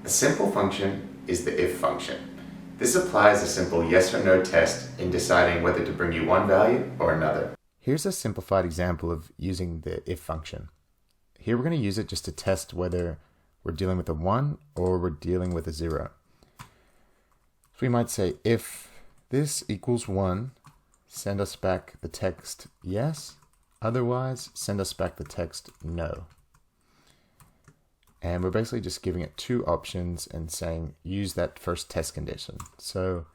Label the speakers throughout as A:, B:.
A: A simple function is the if function. This applies a simple yes or no test in deciding whether to bring you one value or another. Here's a simplified example of using the if function. Here we're going to use it just to test whether we're dealing with a 1 or we're dealing with a 0. So we might say if this equals 1, send us back the text yes, otherwise send us back the text no. And we're basically just giving it two options and saying use that first test condition. So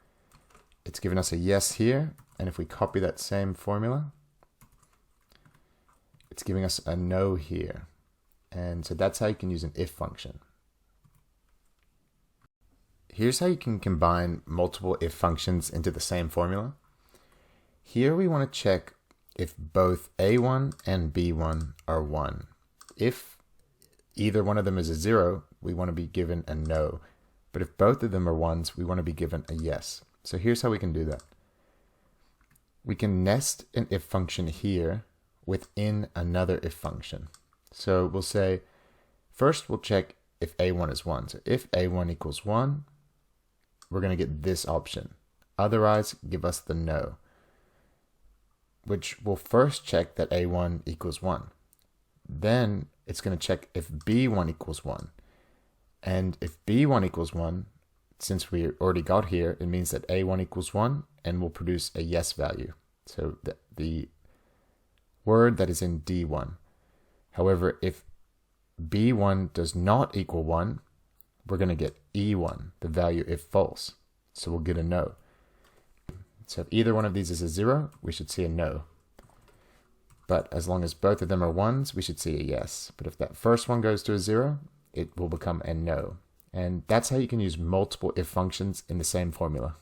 A: it's given us a yes here, and if we copy that same formula, it's giving us a no here. And so that's how you can use an if function. Here's how you can combine multiple if functions into the same formula. Here we want to check if both a1 and b1 are 1. If either one of them is a 0, we want to be given a no. But if both of them are 1s, we want to be given a yes. So here's how we can do that. We can nest an if function here within another if function. So we'll say, first we'll check if a1 is 1. So if a1 equals 1, we're going to get this option. Otherwise, give us the no, which will first check that a1 equals 1. Then it's going to check if b1 equals 1. And if b1 equals 1, since we already got here, it means that a1 equals 1 and will produce a yes value. So the word that is in D1. However, if b1 does not equal 1, we're going to get e1, the value if false. So we'll get a no. So if either one of these is a 0, we should see a no. But as long as both of them are 1s, we should see a yes. But if that first one goes to a 0, it will become a no. And that's how you can use multiple if functions in the same formula.